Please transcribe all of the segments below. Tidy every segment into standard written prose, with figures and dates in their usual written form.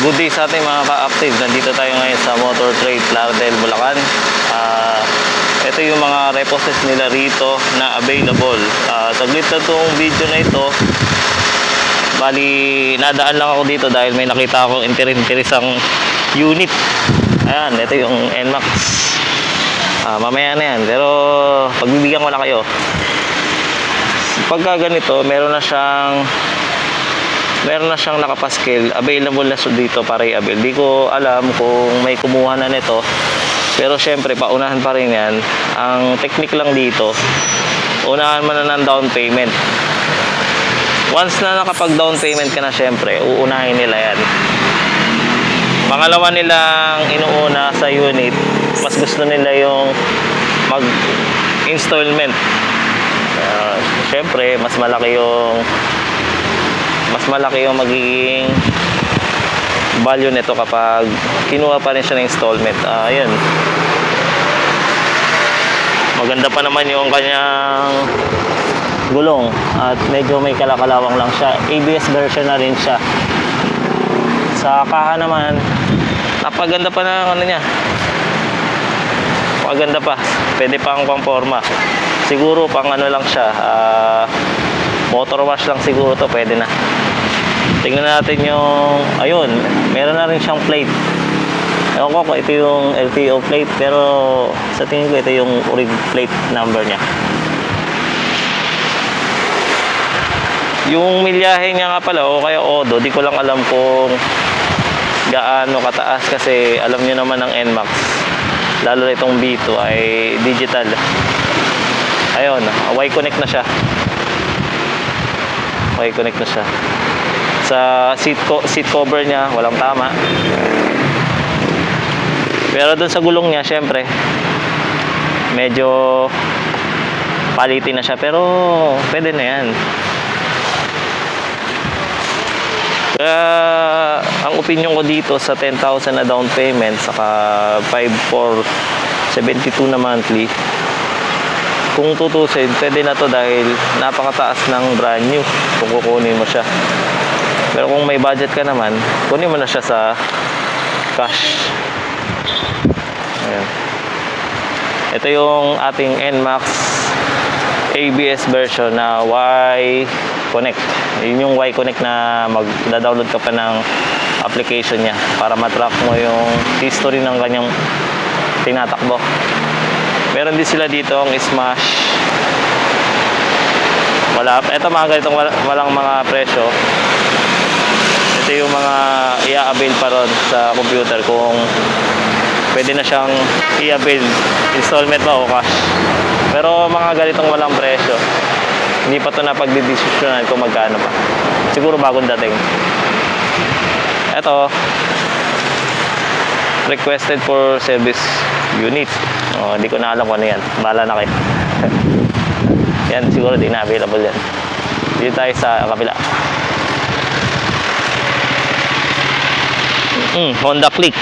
Good day sa ating mga ka-active. Nandito tayo ngayon sa Motor Trade Plaridel, Bulacan. Ito yung mga reposes nila rito na available. Saglit na itong video na ito. Bali, nadaan lang ako dito dahil may nakita akong interesang unit. Ayan, ito yung NMAX. Mamaya na yan. Pero pagbibigyan ko na kayo. Pagka ganito, meron na siyang nakapaskil, available na dito para i-avail. Di ko alam kung may kumuha na nito, pero syempre paunahan pa rin yan. Ang technique lang dito, unahan mo na ng down payment. Once na nakapag down payment ka na, syempre uunahin nila yan. Pangalawa nilang inuuna sa unit, mas gusto nila yung mag installment. Syempre mas malaki yung magiging value nito kapag kinuha pa rin siya ng installment. Ayun. Maganda pa naman yung kanyang gulong at medyo may kalakalawang lang siya. ABS version na rin siya. Sa kaha naman, napaganda pa ng ano niya. Napaganda pa. Pwede pang pamporma. Siguro pang ano lang siya, motor wash lang siguro to, pwede na. Tingnan natin yung, ayun, meron na rin siyang plate. Ewan ko kung ito yung LTO plate, pero sa tingin ko ito yung orig plate number niya. Yung milyahe niya nga pala, o kaya odo, di ko lang alam kung gaano kataas, kasi alam niyo naman ng NMAX, lalo na itong B2 ay digital. Ayun, Y-connect na siya. Y-connect na siya. Sa seat cover niya, walang tama. Pero dun sa gulong niya, syempre, medyo palitin na siya. Pero pwede na yan. Kaya ang opinion ko dito sa 10,000 na down payment, saka 5,472 na monthly, kung tutusin, pwede na to dahil napakataas ng brand new kung kukunin mo siya. Pero kung may budget ka naman, kunin mo na siya sa cash. Ayan. Ito yung ating NMAX ABS version na Y-Connect. Yun yung Y-Connect na mag-download ka pa ng application niya para matrack mo yung history ng kanyang tinatakbo. Meron din sila dito ang Smash. Ito mga ganitong walang mga presyo. Ito yung mga i-avail pa ron sa computer kung pwede na siyang i-avail installment ba o cash. Pero mga ganitong walang presyo, hindi pa ito napagdidesisyonan kung magkano pa. Siguro bagong dating. Ito, requested for service unit. Hindi ko na alam kung ano yan. Bahala na kayo. Yan, siguro di na available yan. Dito tayo sa kabila. Honda Click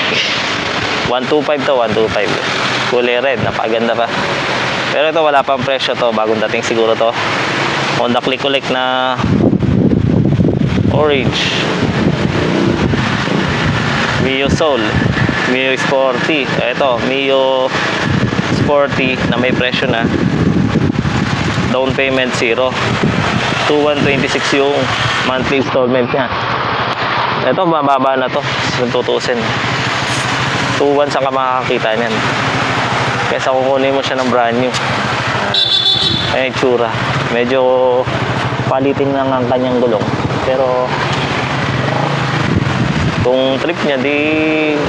125 to 125. Kulay red, napaganda pa. Pero ito wala pang presyo to, bagong dating siguro to. Honda Click Collect na orange. Mio Soul, Mio Sporty. Ito, Mio Sporty na may presyo na. Down payment 0. 2,126 yung monthly installment niya. Ito, mababa na to. Tutusin. 2,100 saan ka makakakita niyan. Kaysa kukunin mo siya ng brand new. Ayan yung tsura. Medyo palitin lang ang kanyang gulong. Pero kung trip niya, di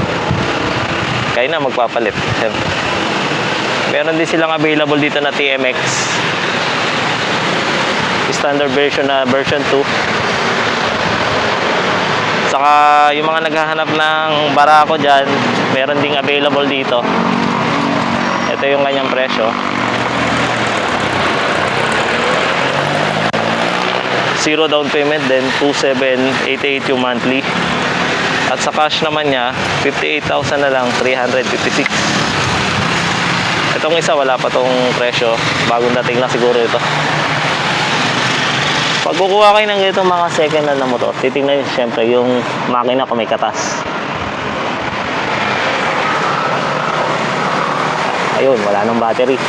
kaya na magpapalit. Siyempre. Meron din silang available dito na TMX. Standard version na version 2. Saka yung mga naghahanap ng barako dyan, meron ding available dito. Ito yung kanyang presyo. 0 down payment, then 2,788 yung monthly. At sa cash naman niya, 58,000 na lang, 356. Itong isa wala pa tong presyo, bagong dating lang siguro ito. Pag kukuha kayo ng ganitong mga second hand na motor, titingnan nyo siyempre yung makina kung may katas. Ayun, wala nang battery.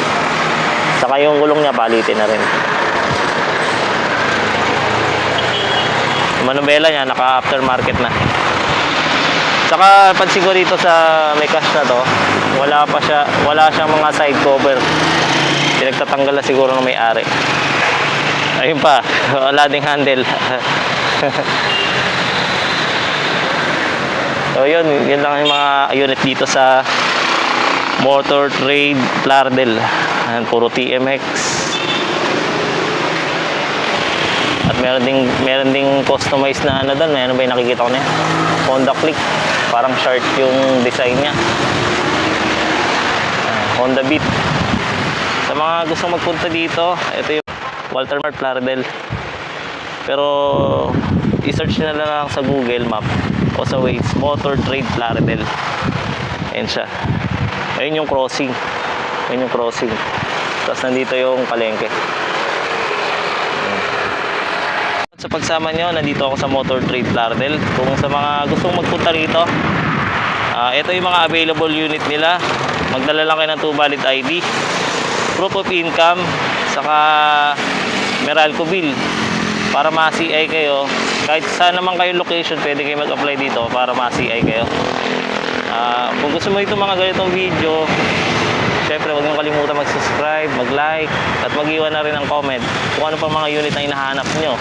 Saka yung gulong niya, palitin na rin. Yung manubela niya, naka-aftermarket na. Saka pansin ko dito sa may cash na to, wala siyang mga side cover. Pinagtatanggal na siguro ng may-ari. Ayun pa, wala ding handle. So yun lang yung mga unit dito sa Motor Trade Lardel. Ayan, puro TMX. At meron ding customized na ano doon. Ano ba yung nakikita ko niya? Honda Click. Parang short yung design niya. Honda Beat. Sa mga gusto magpunta dito, ito yung Walter Mart Lardel. Pero i-search na lang sa Google Map o sa Waze, Motor Trade Lardel. Ayan siya. Ayun yung crossing. Ayun yung crossing. Tapos nandito yung palengke. Sa pagsama nyo, nandito ako sa Motor Trade Lardel. Kung sa mga gustong magpunta rito, ito yung mga available unit nila. Magdala lang kayo ng 2 valid ID, proof of income, saka Meralco bill para ma-CI kayo. Kahit saan naman kayo location, pwede kayo mag-apply dito para ma-CI kayo. Kung gusto mo itong mga ganitong video, syempre huwag nyo kalimutan mag-subscribe, mag-like, at mag-iwan na rin ng comment kung ano pa mga unit na hinahanap nyo.